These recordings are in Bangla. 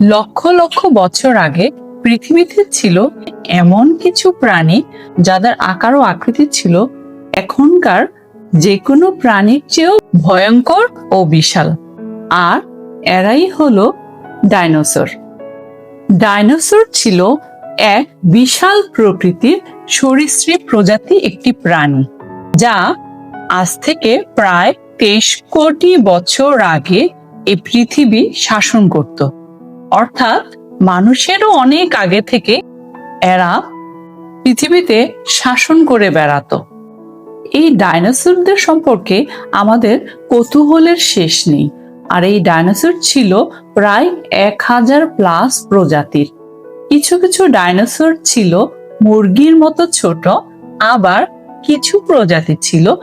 লক্ষ লক্ষ বছর আগে পৃথিবীতে ছিল এমন কিছু প্রাণী যাদের আকার ও আকৃতি ছিল এখনকার যে কোনো প্রাণীর চেয়েও ভয়ঙ্কর ও বিশাল। আর এরাই হলো ডাইনোসর। ডাইনোসর ছিল এক বিশাল প্রকৃতির সরীসৃপ প্রজাতি একটি প্রাণী, যা আজ থেকে প্রায় 23 কোটি বছর আগে এই পৃথিবী শাসন করত। অর্থাৎ মানুষেরও অনেক আগে থেকে এরা পৃথিবীতে শাসন করে বেড়াতো। এই ডাইনোসরদের সম্পর্কে আমাদের কৌতূহলের শেষ নেই। আর এই ডাইনোসর ছিল প্রায় 1000+ প্রজাতির। কিছু কিছু ডাইনোসর ছিল মুরগির মতো ছোট, আবার কিছু প্রজাতি ছিল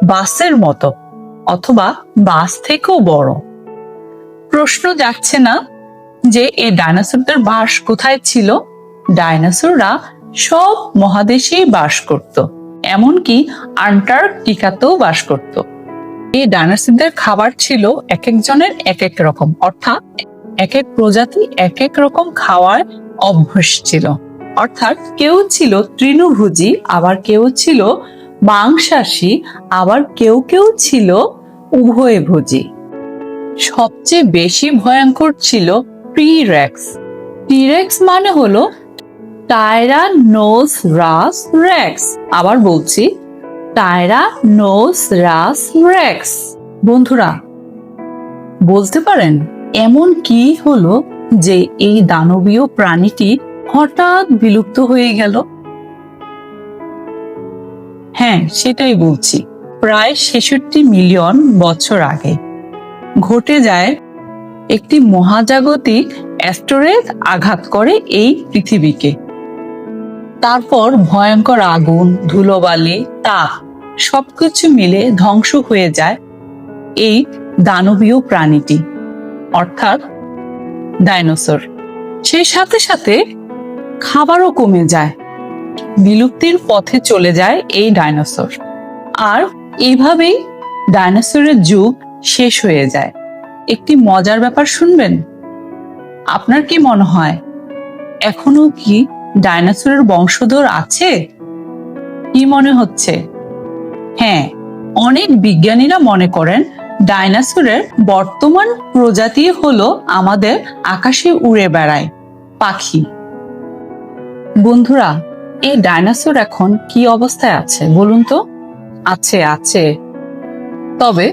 বাসের মতো অথবা বাস থেকেও বড়। প্রশ্ন যাচ্ছে না যে এই ডাইনোসরদের বাস কোথায় ছিল? ডাইনোসররা সব মহাদেশেই বাস করত, এমনকি আন্টার্কটিকাতেও বাস করত। এই ডাইনোসরদের খাবার ছিল এক একজনের এক এক রকম, অর্থাৎ এক এক প্রজাতি এক এক রকম খাওয়ার অভ্যাস ছিল। অর্থাৎ কেউ ছিল তৃণভোজী, আবার কেউ ছিল মাংসাশী, আবার কেউ কেউ ছিল উভয়ভোজী। সবচেয়ে বেশি ভয়ঙ্কর ছিল টি-রেক্স। টি-রেক্স মানে হলো টাইরানোসরাস রেক্স। আবার বলছি, টাইরানোসরাস রেক্স। বন্ধুরা, বলতে পারেন এমন কি হলো যে এই দানবীয় প্রাণীটি হঠাৎ বিলুপ্ত হয়ে গেল? হ্যাঁ, সেটাই বলছি। প্রায় 66 মিলিয়ন বছর আগে ঘটে যায় একটি মহাজাগতিক অ্যাস্টেরয়েড আঘাত করে এই পৃথিবীকে। তারপর ভয়ঙ্কর আগুন, ধুলোবালি, তাপ সবকিছু মিলে ধ্বংস হয়ে যায় এই দানবীয় প্রাণীটি, অর্থাৎ ডাইনোসর। সেই সাথে সাথে খাবারও কমে যায়, বিলুপ্তির পথে চলে যায় এই ডাইনোসর। আর এইভাবেই ডাইনোসরের যুগ শেষ হয়ে যায়। একটি মজার ব্যাপার শুনবেন? আপনার কি মনে হয় এখনো কি ডাইনোসরের বংশধর আছে? কি মনে হচ্ছে? হ্যাঁ, অনেক বিজ্ঞানীরা মনে করেন ডাইনোসরের বর্তমান প্রজাতি হলো আমাদের আকাশে উড়ে বেড়ায় পাখি। বন্ধুরা, এই ডাইনোসর এখন কি অবস্থায় আছে বলুন তো? আছে, তবে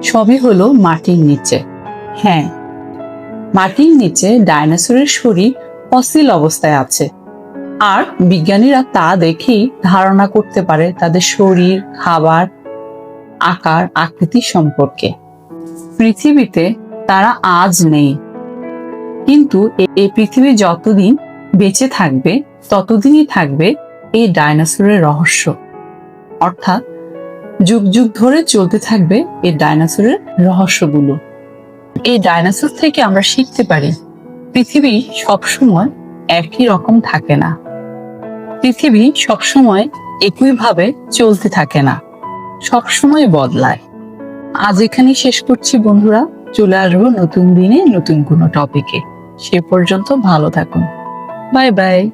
সবই হলো মাটির নিচে। হ্যাঁ, মাটির নিচে ডাইনোসরের শরীর ফসিল অবস্থায় আছে। আর বিজ্ঞানীরা তা দেখেই ধারণা করতে পারে তাদের শরীর, খাবার, আকার, আকৃতি সম্পর্কে। পৃথিবীতে তারা আজ নেই, কিন্তু এই পৃথিবী যতদিন বেঁচে থাকবে ততদিনই থাকবে এই ডাইনোসরের রহস্য। অর্থাৎ যুগ যুগ ধরে চলতে থাকবে এই ডাইনোসরের রহস্যগুলো। এই ডাইনোসর থেকে আমরা শিখতে পারি পৃথিবী সবসময় একই রকম থাকে না, পৃথিবী সবসময় একইভাবে চলতে থাকে না, সবসময় বদলায়। আজ এখানেই শেষ করছি বন্ধুরা। চলে আসবো নতুন দিনে নতুন কোনো টপিকে। সে পর্যন্ত ভালো থাকুন। Bye bye.